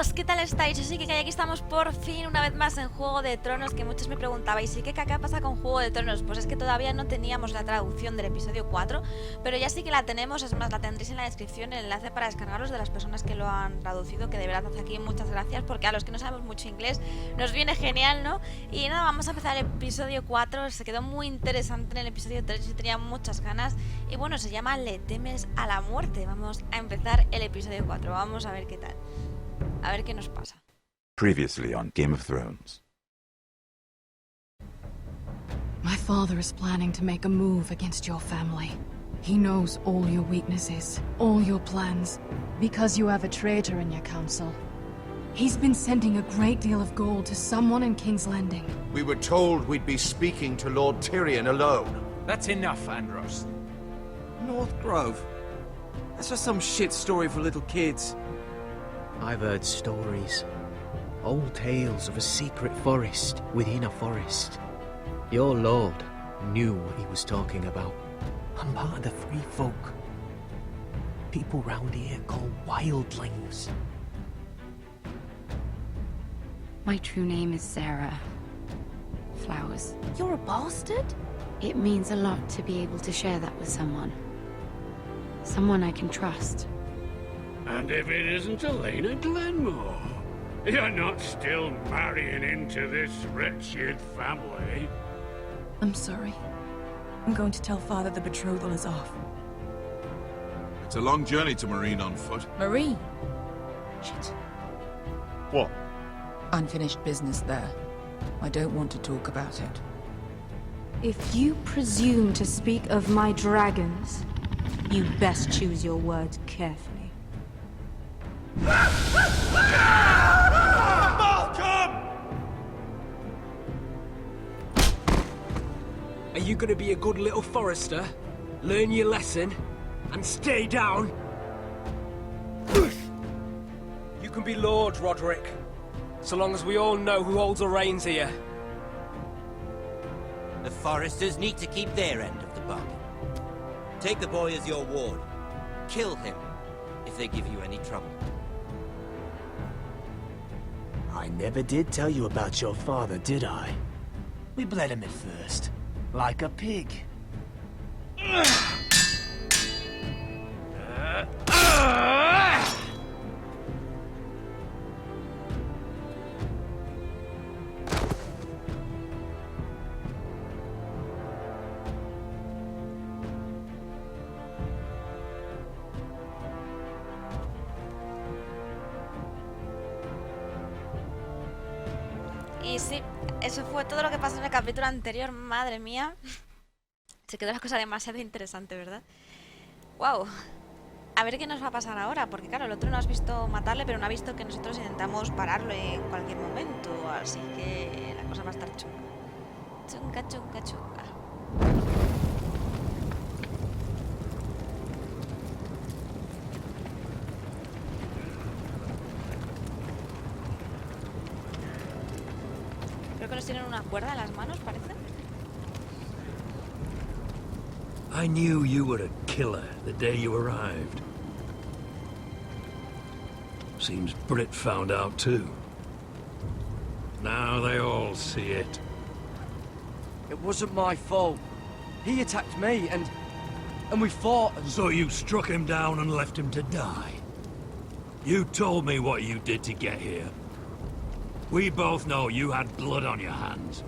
amigos, ¿qué tal estáis? Así que aquí estamos por fin una vez más en Juego de Tronos, que muchos me preguntabais, Sylkeka, ¿qué pasa con Juego de Tronos? Pues es que todavía no teníamos la traducción del episodio 4, pero ya sí que la tenemos, es más, la tendréis en la descripción, el enlace para descargaros de las personas que lo han traducido, que de verdad hace aquí muchas gracias, porque a los que no sabemos mucho inglés nos viene genial, ¿no? Y nada, vamos a empezar el episodio 4, se quedó muy interesante en el episodio 3, yo tenía muchas ganas, y bueno, se llama Le temes a la muerte. Vamos a empezar el episodio 4, vamos a ver qué tal. A ver qué nos pasa. Previously on Game of Thrones. My father is planning to make a move against your family. He knows all your weaknesses, all your plans, because you have a traitor in your council. He's been sending a great deal of gold to someone in King's Landing. We were told we'd be speaking to Lord Tyrion alone. That's enough, Andros. North Grove? That's just some shit story for little kids. I've heard stories. Old tales of a secret forest within a forest. Your lord knew what he was talking about. I'm part of the free folk. People round here call wildlings. My true name is Sarah Flowers. You're a bastard? It means a lot to be able to share that with someone. Someone I can trust. And if it isn't Elena Glenmore, you're not still marrying into this wretched family. I'm sorry. I'm going to tell Father the betrothal is off. It's a long journey to Marine on foot. Marine? Shit. What? Unfinished business there. I don't want to talk about it. If you presume to speak of my dragons, you best choose your words carefully. Malcolm! Are you gonna be a good little forester? Learn your lesson? And stay down? You can be Lord, Roderick. So long as we all know who holds the reins here. The foresters need to keep their end of the bargain. Take the boy as your ward. Kill him if they give you any trouble. I never did tell you about your father, did I? We bled him at first, like a pig. Y sí, eso fue todo lo que pasó en el capítulo anterior, madre mía. Se quedó la cosa demasiado interesante, ¿verdad? Wow. A ver qué nos va a pasar ahora, porque claro, el otro no has visto matarle, pero no ha visto que nosotros intentamos pararlo en cualquier momento, así que la cosa va a estar chunga. Chunga, chunga, chunga. Creo que nos tienen una cuerda en las manos, parece. I knew you were a killer the day you arrived. Seems Britt found out too. Now they all see it. It wasn't my fault. He attacked me and we fought and... So you struck him down and left him to die. You told me what you did to get here. We both know you had blood on your hands.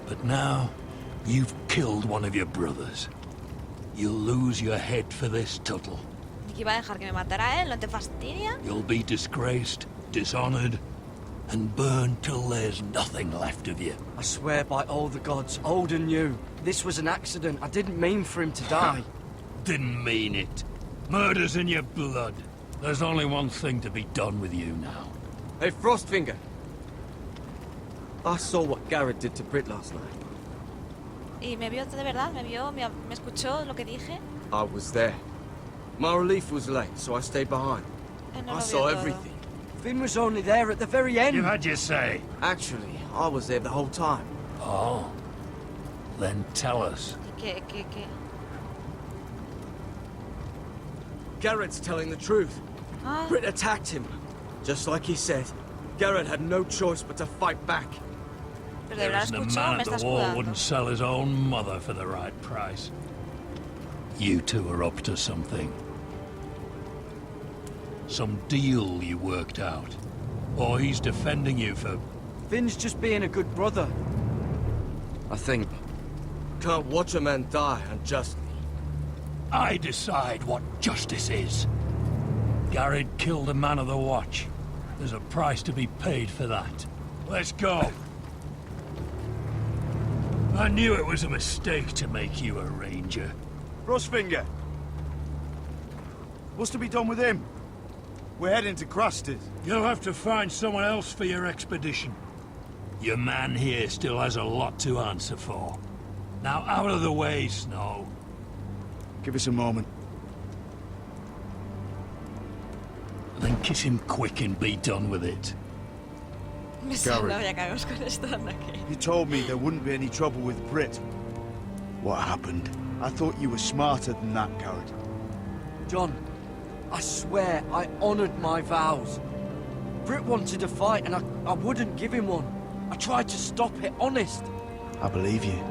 But now, you've killed one of your brothers. You'll lose your head for this, Tuttle. ¿Y que iba a dejar que me matara él? ¿No te fastidia? You'll be disgraced, dishonored, and burned till there's nothing left of you. I swear by all the gods, old and new, this was an accident. I didn't mean for him to die. Didn't mean it. Murder's in your blood. There's only one thing to be done with you now. Hey, Frostfinger. I saw what Garrett did to Britt last night. ¿Y me vio de verdad? ¿Me escuchó lo que dije? I was there. My relief was late, so I stayed behind. No I saw todo. everything. Finn was only there at the very end. You had your say. Actually, I was there the whole time. Oh. Then tell us. ¿Qué? Garrett's telling the truth. Ah. Britt attacked him. Just like he said, Garrett had no choice but to fight back. Pero de There verdad isn't a escucho, man me at está the war escudando. wouldn't sell his own mother for the right price. You two are up to something. Some deal you worked out. Or he's defending you for... Finn's just being a good brother. I think. Can't watch a man die unjustly. I decide what justice is. Garrett killed a man of the watch. There's a price to be paid for that. Let's go. I knew it was a mistake to make you a ranger. Rosfinger. What's to be done with him? We're heading to Crusters. You'll have to find someone else for your expedition. Your man here still has a lot to answer for. Now out of the way, Snow. Give us a moment. Then kiss him quick and be done with it. Me suena, ya acabamos con esto, anda aquí. You told me there wouldn't be any trouble with Brit. What happened? I thought you were smarter than that, Garrett. John, I swear I honored my vows. Brit wanted to fight and I wouldn't give him one. I tried to stop it, honest. I believe you.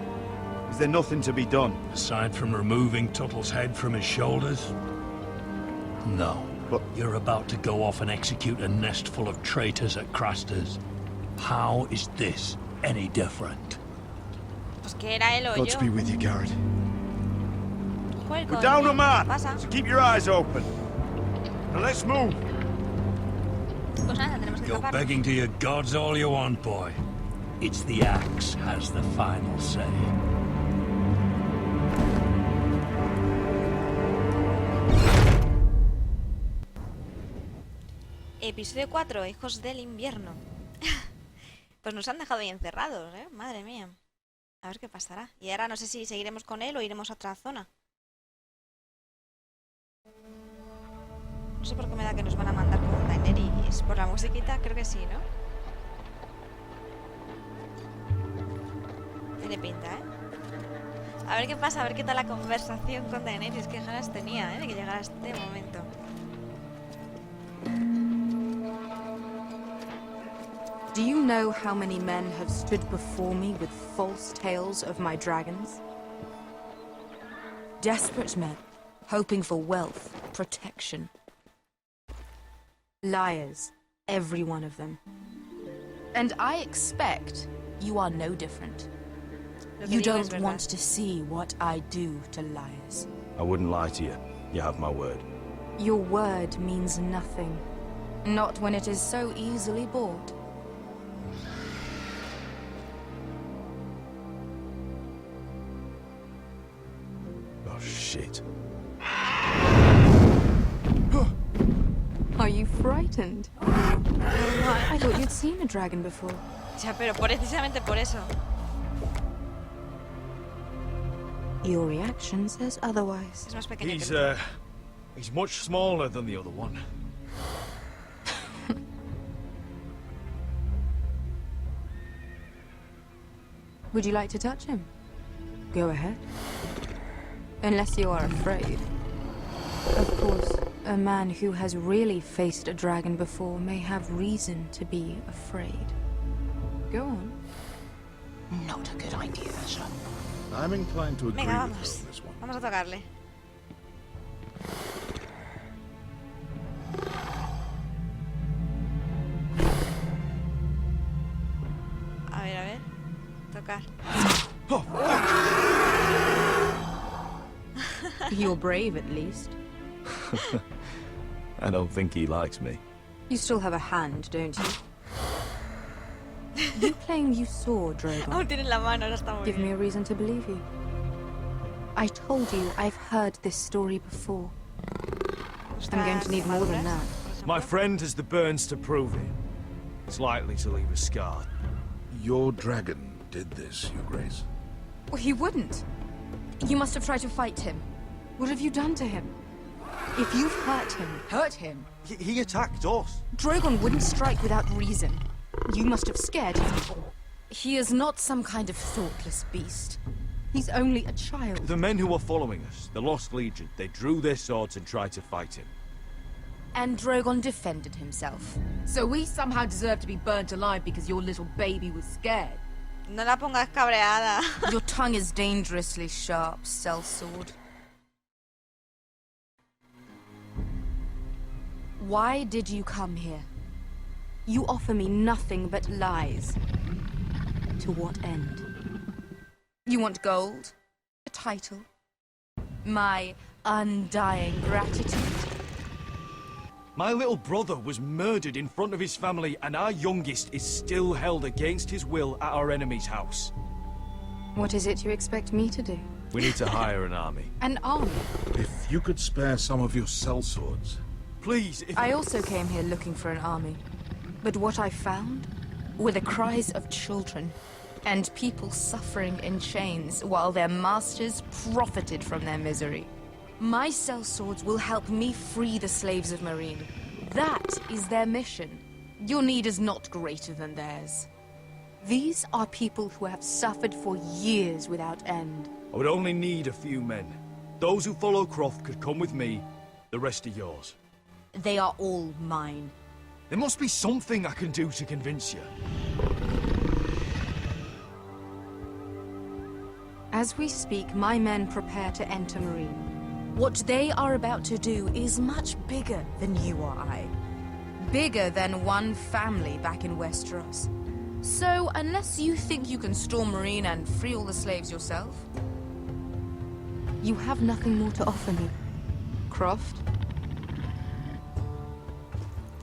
Is there nothing to be done? Aside from removing Tuttle's head from his shoulders? No. But you're about to go off and execute a nest full of traitors at Crusters. How is this any different? Pues que era él o Gods yo. be with you, Garrett. Joder, We're down a man, pasa? so keep your eyes open. Now let's move. Pues nada, tenemos que Go escapar. begging to your gods all you want, boy. It's the axe has the final say. Episodio 4, Hijos del Invierno. Pues nos han dejado ahí encerrados, ¿eh? Madre mía. A ver qué pasará. Y ahora no sé si seguiremos con él o iremos a otra zona. No sé por qué me da que nos van a mandar con Daenerys. Por la musiquita, creo que sí, ¿no? Tiene pinta, ¿eh? A ver qué pasa, a ver qué tal la conversación con Daenerys. Qué ganas tenía, ¿eh? De que llegara este momento. Do you know how many men have stood before me with false tales of my dragons? Desperate men, hoping for wealth, protection. Liars, every one of them. And I expect you are no different. You don't want to see what I do to liars. I wouldn't lie to you. You have my word. Your word means nothing. Not when it is so easily bought. Oh, shit. Are you frightened? I thought you'd seen a dragon before. Ya, pero precisamente por eso. Your reaction says otherwise. Es más pequeño que He's much smaller than the other one. Would you like to touch him? Go ahead. Unless you are afraid. Of course, a man who has really faced a dragon before may have reason to be afraid. Go on. Not a good idea, sir. I'm inclined to agree Venga, with vamos. you on this one. Vamos a tocarle. A ver. Tocar. You're brave, at least. I don't think he likes me. You still have a hand, don't you? You claim you saw Drogon. Aún tiene la mano, ahora está muy Give bien. me a reason to believe you. I told you I've heard this story before. I'm going to need more than that. My friend has the burns to prove it. It's likely to leave a scar. Your dragon did this, Your Grace. Well, he wouldn't. You must have tried to fight him. What have you done to him? If you've hurt him... Hurt him? He attacked us. Drogon wouldn't strike without reason. You must have scared him. He is not some kind of thoughtless beast. He's only a child. The men who were following us, the Lost Legion, they drew their swords and tried to fight him. and Drogon defended himself. So we somehow deserve to be burnt alive because your little baby was scared. No la pongas cabreada. Your tongue is dangerously sharp, sellsword. Why did you come here? You offer me nothing but lies. To what end? You want gold? A title? My undying gratitude? My little brother was murdered in front of his family, and our youngest is still held against his will at our enemy's house. What is it you expect me to do? We need to hire an army. An army? If you could spare some of your sellswords. Please, if... I also came here looking for an army. But what I found were the cries of children and people suffering in chains while their masters profited from their misery. My sellswords will help me free the slaves of Meereen. That is their mission. Your need is not greater than theirs. These are people who have suffered for years without end. I would only need a few men. Those who follow Croft could come with me, the rest are yours. They are all mine. There must be something I can do to convince you. As we speak, my men prepare to enter Meereen. What they are about to do is much bigger than you or I. Bigger than one family back in Westeros. So, unless you think you can storm Meereen and free all the slaves yourself, you have nothing more to offer me. Croft?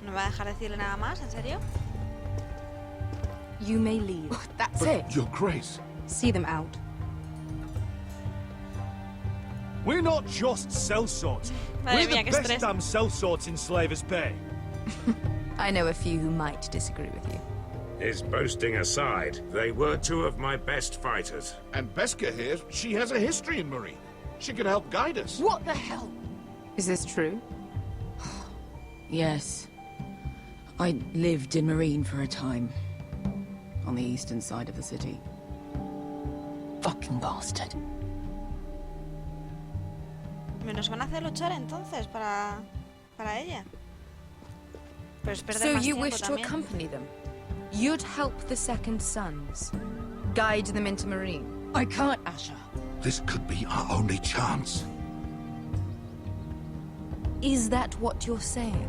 ¿No va a dejar decirle nada más? ¿En serio? You may leave. That's But it. Your Grace. See them out. We're not just sellswords. Madre We're mía, the qué best estrés. damn sellswords in Slavers Bay. I know a few who might disagree with you. His boasting aside, they were two of my best fighters. And Beska here, she has a history in Meereen. She can help guide us. What the hell? Is this true? Yes. I lived in Meereen for a time. On the eastern side of the city. Fucking bastard. Nos van a hacer luchar entonces para ella. Pero es perder So más you tiempo wish to también. accompany them? You'd help the Second Sons. Guide them into Meereen. I can't, Asher. This could be our only chance. Is that what you're saying?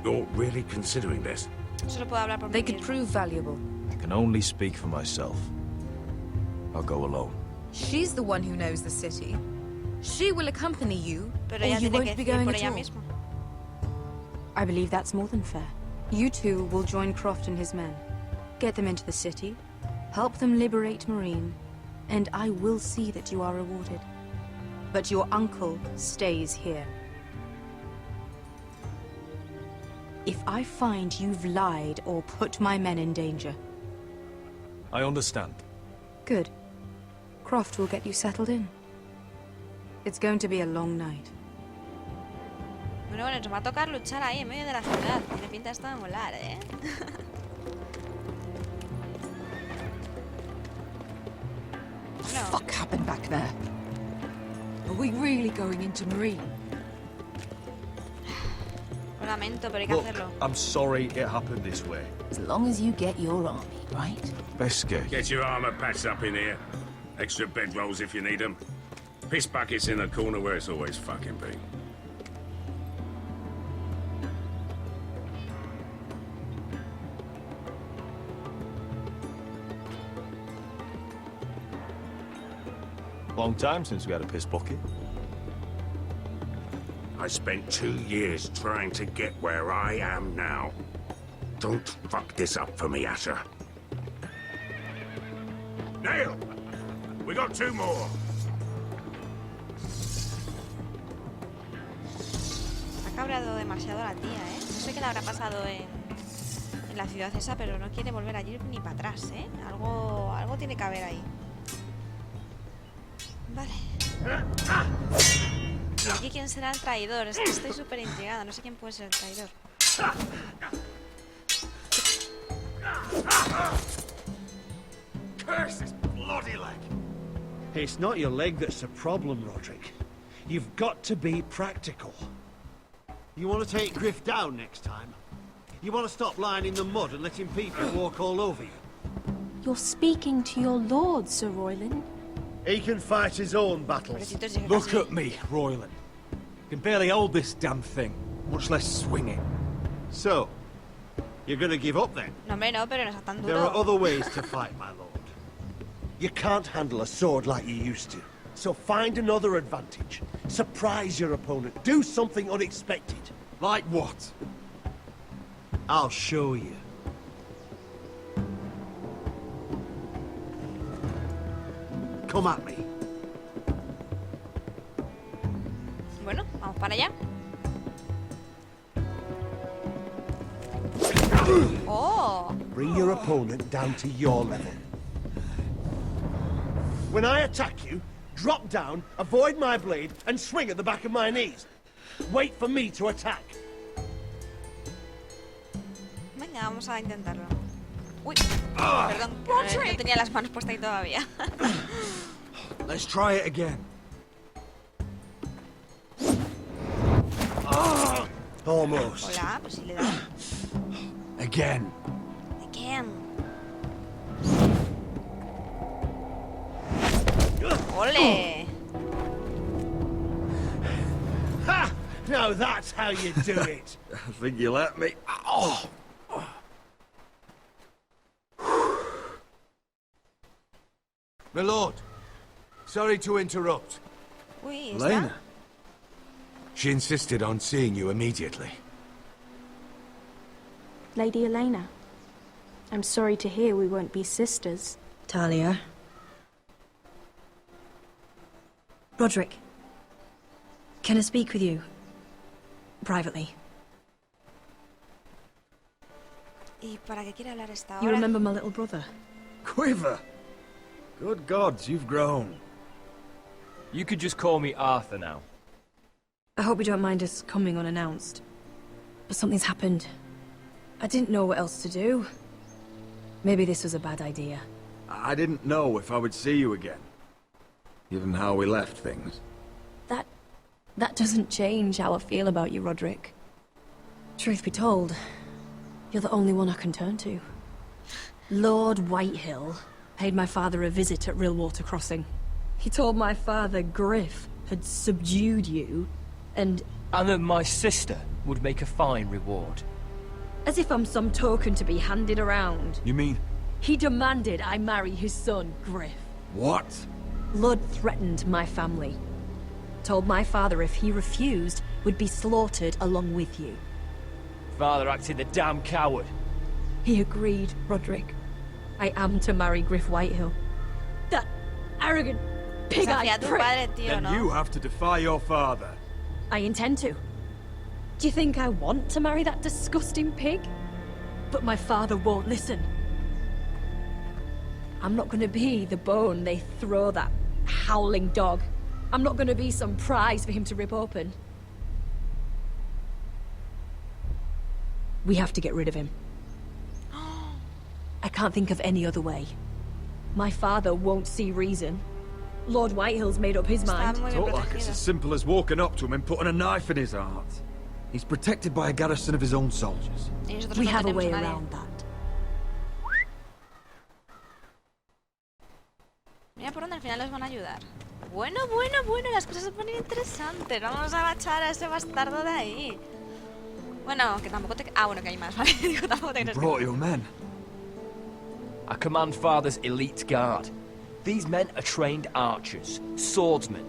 You're really considering this? Solo puedo hablar por They mí could mismo. prove valuable. I can only speak for myself. I'll go alone. She's the one who knows the city. She will accompany you, Pero or ella you tiene que won't be decidir going por at ella all. misma. I believe that's more than fair. You two will join Croft and his men. Get them into the city, help them liberate Meereen, and I will see that you are rewarded. But your uncle stays here. If I find you've lied or put my men in danger, I understand. good. Croft will get you settled in. It's going to be a long night. Bueno, nos va a tocar luchar ahí en medio de la ciudad. Tiene pinta esto de molar, ¿eh? What the fuck happened back there? Are we really going into Meereen? Lo lamento, pero hay que Look, hacerlo. I'm sorry it happened this way. As long as you get your army, right? Beska. Get your armor patched up in here. Extra bedrolls if you need them. Piss buckets in the corner where it's always fucking been. Long time since we had a piss bucket. I spent 2 years trying to get where I am now. Don't fuck this up for me, Asher. Nail! We got 2 more. Ha cabreado demasiado a la tía, ¿eh? No sé qué le habrá pasado en la ciudad esa, pero no quiere volver allí ni para atrás, ¿eh? Algo tiene que haber ahí. Vale. ¿Y aquí quién será el traidor? Es que estoy súper intrigada. No sé quién puede ser el traidor. Curse this bloody leg. It's not your leg that's the problem, Roderick. You've got to be practical. You want to take Griff down next time? You want to stop lying in the mud and letting people walk all over you? You're speaking to your lord, Sir Royland. He can fight his own battles. Look at me, Royland. Can barely hold this damn thing, much less swing it. So, you're gonna give up then? No, hombre, no, pero no está tan duro. There are other ways to fight, my lord. You can't handle a sword like you used to. So find another advantage. Surprise your opponent. Do something unexpected. Like what? I'll show you. Come at me. Bueno, vamos para allá. Oh. Bring your opponent down to your level. When I attack you, drop down, avoid my blade, and swing at the back of my knees. Wait for me to attack. Venga, vamos a intentarlo. Uy, perdón, no tenía las manos puestas ahí todavía. Let's try it again. Almost. Hola, pues sí le da. Again. Again. Ole. Ha! Now that's how you do it. I think you let me. Oh. My lord, sorry to interrupt. Uy, Lena. She insisted on seeing you immediately. Lady Elena, I'm sorry to hear we won't be sisters. Talia. Roderick. Can I speak with you? Privately. ¿Y para qué quiere hablar esta hora? You remember my little brother? Quiver. Good gods, you've grown. You could just call me Arthur now. I hope you don't mind us coming unannounced. But something's happened. I didn't know what else to do. Maybe this was a bad idea. I didn't know if I would see you again, given how we left things. That doesn't change how I feel about you, Roderick. Truth be told, you're the only one I can turn to. Lord Whitehill paid my father a visit at Rillwater Crossing. He told my father Griff had subdued you, and that my sister would make a fine reward. as if I'm some token to be handed around. You mean? He demanded I marry his son, Griff. What? Lud threatened my family. Told my father if he refused, would be slaughtered along with you. Father acted the damn coward. He agreed, Roderick. I am to marry Griff Whitehill. That arrogant, pig-eyed prick. Then you have to defy your father. I intend to. Do you think I want to marry that disgusting pig? But my father won't listen. I'm not gonna be the bone they throw that howling dog. I'm not gonna be some prize for him to rip open. We have to get rid of him. I can't think of any other way. My father won't see reason. Lord Whitehill's made up his mind. It's not like it's as simple as walking up to him and putting a knife in his heart. He's protected by a garrison of his own soldiers. We have a way around that. Mira por dónde al final les van a ayudar. Bueno, las cosas se ponen interesantes. Vamos a bachar a ese bastardo de ahí. Bueno, que tampoco te... Ah, bueno, que hay más, ¿vale? Digo, tampoco te crees que... Brought your men. I command Father's elite guard. These men are trained archers, swordsmen,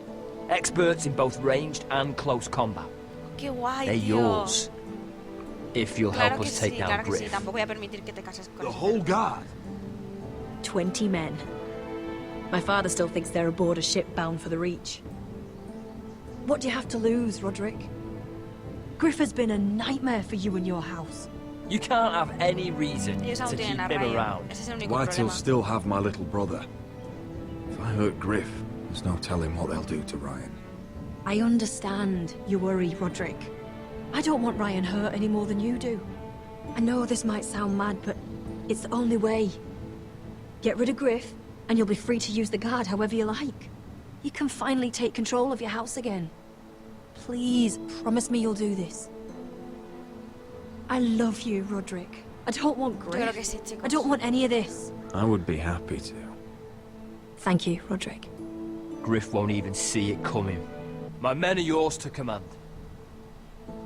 experts in both ranged and close combat. Qué guay, They're tío. yours. If you'll help us take down claro que sí. Griff. Tampoco voy a permitir que te cases con The whole guard? 20 men. My father still thinks they're aboard a ship bound for the Reach. What do you have to lose, Roderick? Griff has been a nightmare for you and your house. You can't have any reason Ellos aún to tienen keep a him Ryan. around. Ese es el único Whitehall problema. still have my little brother. If I hurt Griff, there's no telling what they'll do to Ryan. I understand you worry, Roderick. I don't want Ryan hurt any more than you do. I know this might sound mad, but it's the only way. Get rid of Griff, and you'll be free to use the guard however you like. You can finally take control of your house again. Please, promise me you'll do this. I love you, Roderick. I don't want Yo creo que grief. sí, chicos. I don't want any of this. I would be happy to. Thank you, Roderick. Griff won't even see it coming. My men are yours to command.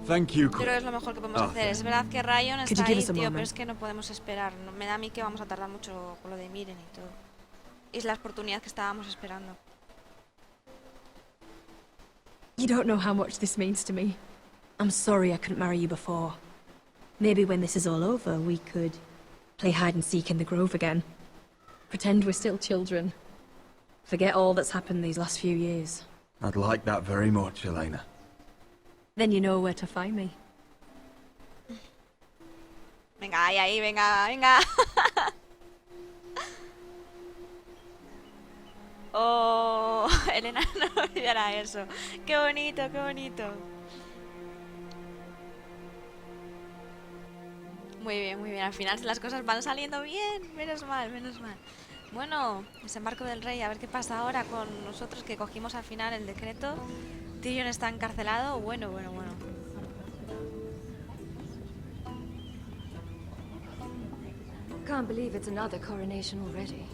Thank you, Yo creo que es lo mejor que podemos hacer. Es verdad que Ryan Could está you give ahí, us a tío, pero moment? es que no podemos esperar. Me da a mí que vamos a tardar mucho con lo de Miren y todo. Y es la oportunidad que estábamos esperando. You don't know how much this means to me. I'm sorry I couldn't marry you before. Maybe when this is all over, we could play hide and seek in the grove again. Pretend we're still children. Forget all that's happened these last few years. I'd like that very much, Elena. Then you know where to find me. Venga, ahí, venga, venga. Oh, Elena no olvidará eso. Qué bonito, qué bonito. Muy bien, muy bien. Al final las cosas van saliendo bien. Menos mal, menos mal. Bueno, desembarco del rey. A ver qué pasa ahora con nosotros que cogimos al final el decreto. Tyrion está encarcelado. Bueno, bueno, bueno. Can't believe it's another coronation already.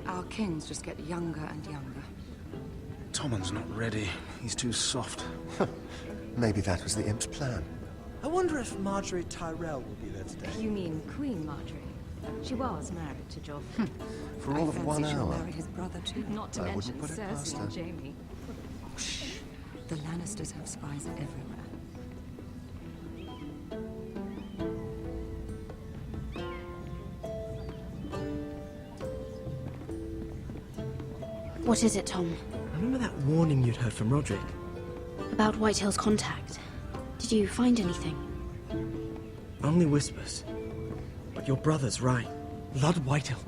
Our kings just get younger and younger. Tommen's not ready. He's too soft. Maybe that was the imp's plan. I wonder if Marjorie Tyrell will be there today. You mean Queen Marjorie? She was married to Joffrey. For all of 1 hour. Married his brother too. Not to I mention wouldn't put it past Cersei her. and Jaime. Shh. The Lannisters have spies everywhere. What is it, Tom? Remember that warning you'd heard from Roderick? About Whitehill's contact. Did you find anything? Only whispers. But your brother's right. Lord Whitehill.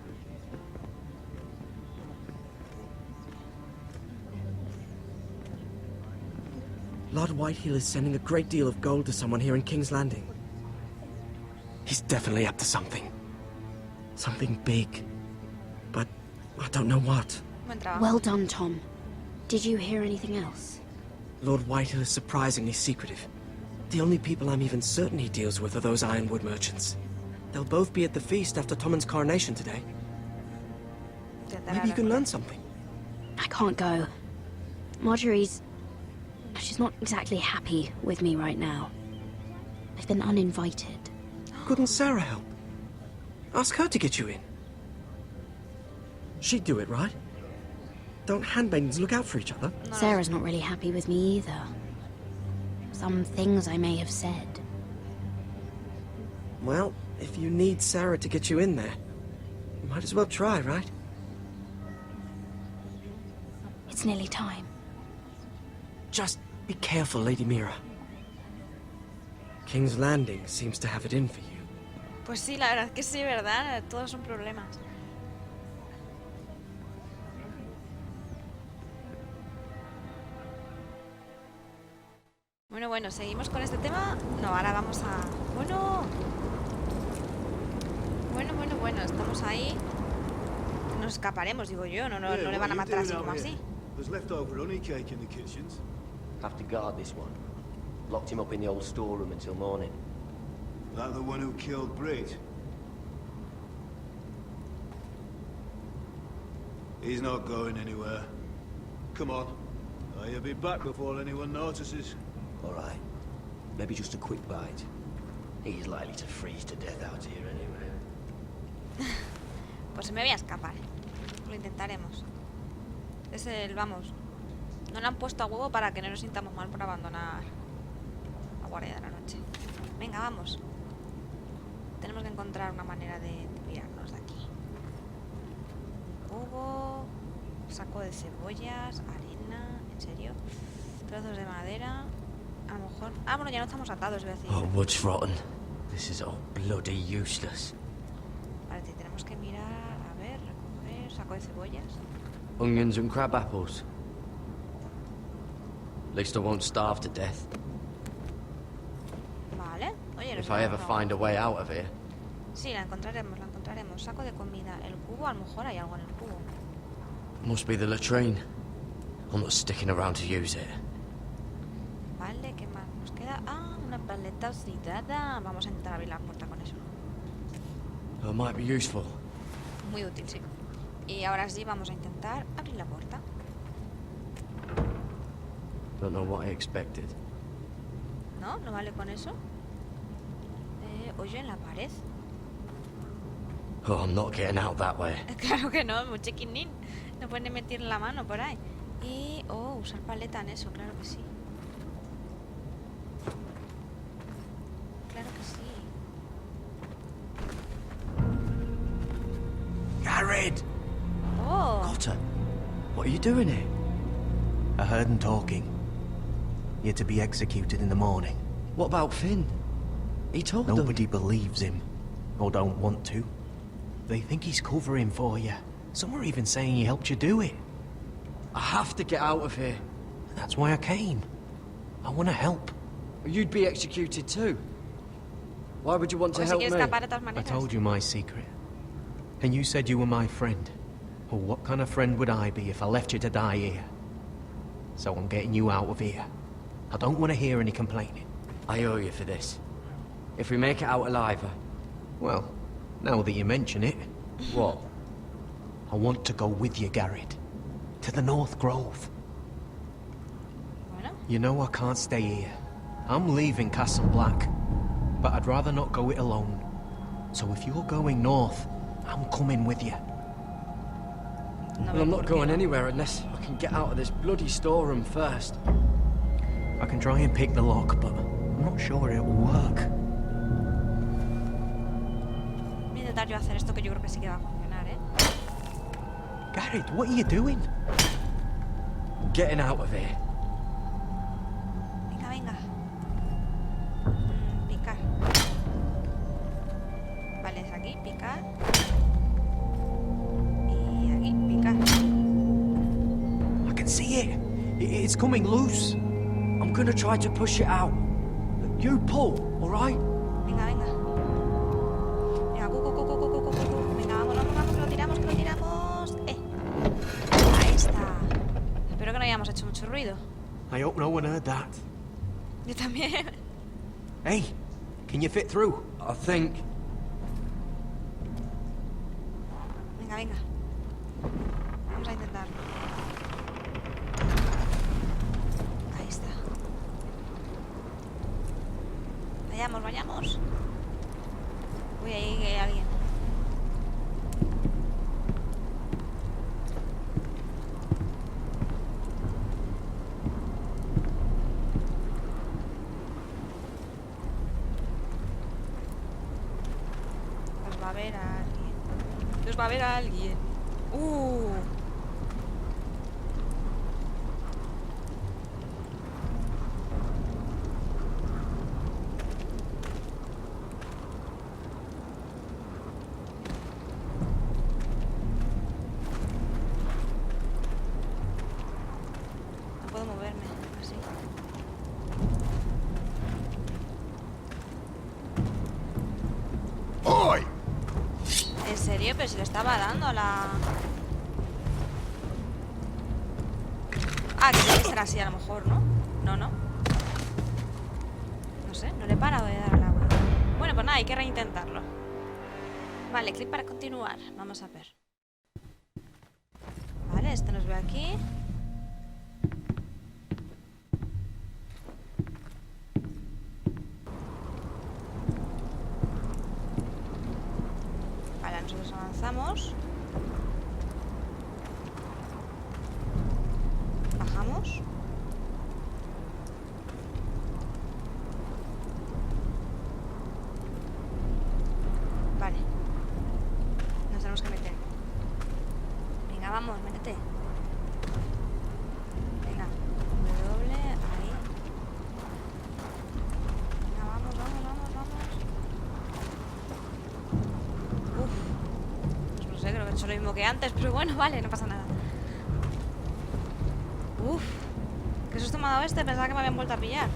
Lord Whitehill is sending a great deal of gold to someone here in King's Landing. He's definitely up to something. Something big. But I don't know what. Well done, Tom. Did you hear anything else? Lord Whitehill is surprisingly secretive. The only people I'm even certain he deals with are those ironwood merchants. They'll both be at the feast after Tommen's coronation today. Maybe you can learn something. I can't go. Marjorie's... She's not exactly happy with me right now. I've been uninvited. Couldn't Sarah help? Ask her to get you in. She'd do it, right? Don't handmaidens look out for each other? Sarah's not really happy with me either. Some things I may have said. Well, if you need Sarah to get you in there, you might as well try, right? It's nearly time. Just be careful, Lady Mira. King's Landing seems to have it in for you. Pues sí, la verdad que sí, ¿verdad? Todos son problemas. Bueno, bueno, seguimos con este tema. No, ahora vamos a... Bueno. Bueno, estamos ahí. Nos escaparemos, digo yo. No le van a matar así como así. There's leftover honey cake in the kitchens. Have to guard this one. Locked him up in the old storeroom until morning. That the one who killed Brit? He's not going anywhere. Come on. You'll be back before anyone notices. All right. Maybe just a quick bite. He's likely to freeze to death out here anyway. Pues me voy a escapar. Lo intentaremos. Es el... vamos. No le han puesto a huevo para que no nos sintamos mal por abandonar la guardia de la noche. Venga, vamos. Tenemos que encontrar una manera de pirarnos de aquí. Cubo, saco de cebollas, arena, ¿en serio? Trozos de madera. A lo mejor... Ah, bueno, ya no estamos atados, voy a decir. Oh, wood's rotten. This is all bloody useless. Vale, tenemos que mirar... A ver, recoger... Saco de cebollas. Onions and crab apples. At least I won't starve to death. Vale. Oye, If I ever find a way out of here. Sí, la encontraremos, la encontraremos. Saco de comida. El cubo, a lo mejor hay algo en el cubo. Must be the latrine. I'm not sticking around to use it. Vale. Vale, ¿qué más nos queda? Ah, una paleta oxidada. Vamos a intentar abrir la puerta con eso. That might be useful. Muy útil, sí. Y ahora sí, vamos a intentar abrir la puerta. Don't know what I expected. ¿No? ¿No vale con eso? Oye, en la pared. Oh, I'm not getting out that way. Claro que no, muy chiquinín. No pueden ni meter la mano por ahí. Y... oh, usar paleta en eso, claro que sí. Claro que sí. Garrett! Oh! Cotter, what are you doing here? I heard him talking. You're to be executed in the morning. What about Finn? He told them. Nobody believes him. Or don't want to. They think he's covering for you. Some are even saying he helped you do it. I have to get out of here. That's why I came. I want to help. You'd be executed too. Why would you want to help me? I told you my secret. And you said you were my friend. Well, what kind of friend would I be if I left you to die here? So I'm getting you out of here. I don't want to hear any complaining. I owe you for this. If we make it out alive, Well, now that you mention it... What? I want to go with you, Garrett. To the North Grove. Bueno. You know I can't stay here. I'm leaving Castle Black. But I'd rather not go it alone. So if you're going north, I'm coming with you. Well, I'm not going anywhere unless I can get out of this bloody storeroom first. I can try and pick the lock, but I'm not sure it'll work. Voy a intentar yo hacer esto que yo creo que sí que va a funcionar, ¿eh? Garrett, what are you doing? Getting out of here. Venga, venga. Picar. Vale, es aquí, picar. Y aquí, picar. I can see it. It's coming loose. I'm gonna try to push it out. You pull, alright? Venga, venga. Venga, cu. Venga, vamos, que lo tiramos, Ahí está. Espero que no hayamos hecho mucho ruido. I hope no one heard that. Yo también. Hey, can you fit through? I think. Venga, venga. Vamos a intentarlo. Ahí está. Vayamos. Uy, ahí hay alguien. Nos va a ver a alguien. No puedo moverme, así. ¡Hoy! ¿En serio? Pero si le estaba dando a la... Ah, que tiene que ser así a lo mejor, ¿no? No. No sé, no le para de dar al agua. Bueno, pues nada, hay que reintentarlo. Vale, clic para continuar. Vamos a ver. Vale, este nos ve aquí. Vale, nosotros avanzamos. Bajamos. Vale. Nos tenemos que meter. Venga, vamos, métete. Venga. W, ahí. Venga, vamos. Pues no sé, creo que he hecho lo mismo que antes, pero bueno, vale, no pasa nada. Qué susto me ha dado este, pensaba que me habían vuelto a pillar.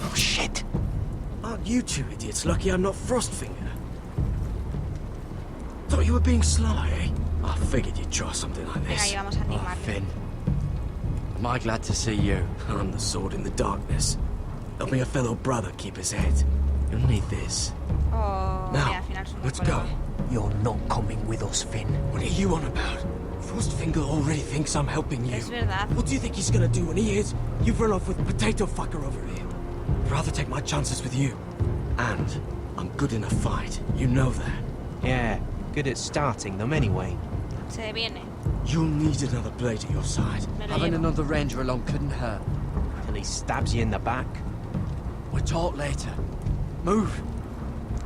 Oh shit! Aren't you two idiots lucky I'm not Frostfinger? Thought you were being sly, eh? I figured you'd try something like Venga, this. ahí vamos a animarle. Finn. Am I glad to see you? I'm the sword in the darkness. Help me a fellow brother keep his head. You'll need this. Oh, Now, mira, al final son let's un go. colega. You're not coming with us, Finn. What are you on about? Frostfinger already thinks I'm helping you. Es verdad. What do you think he's gonna do when he hears you've run off with potato fucker over here? I'd rather take my chances with you. And I'm good in a fight. You know that. Yeah, good at starting them anyway. Se viene. You'll need another blade at your side. Me lo Having llevo. another ranger along couldn't hurt. Till he stabs you in the back. We'll talk later. Move.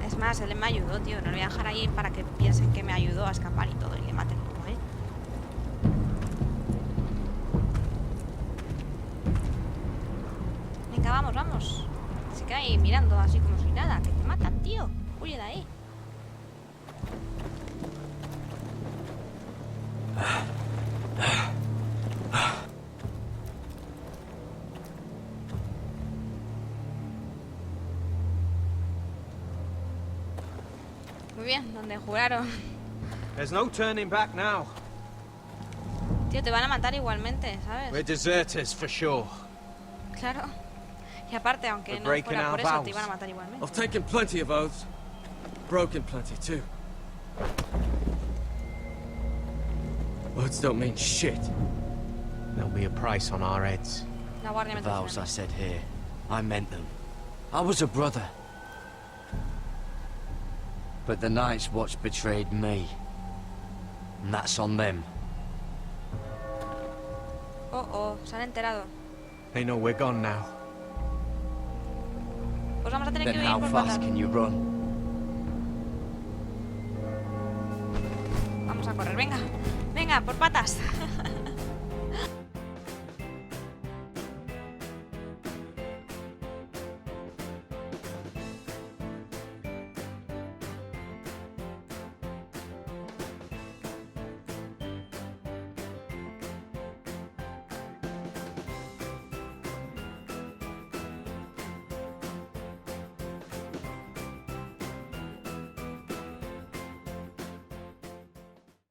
Es más, él me ayudó, tío. No lo voy a dejar ahí para que piensen que me ayudó a escapar y todo y le maten luego, ¿eh? Venga, vamos, vamos. Se queda ahí mirando así como si nada. Que te matan, tío. Huye de ahí. Muy bien, donde juraron. There's no turning back now. Tío, te van a matar igualmente, ¿sabes? We're deserters for sure. Claro. Y aparte, aunque We're no breaking fuera our por eso, vows. te iban a matar igualmente. I've taken plenty of oaths. Broken plenty too. Words don't mean shit. There'll be a price on our heads. La guardia The me vows I traiciona. said here, I meant them. I was a brother. But the Night's Watch betrayed me. And that's on them. Oh, oh, se han enterado. They know we're gone now. Pues vamos a tener Then que ir how por fast patas. can you run? Vamos a correr, venga. Venga, por patas.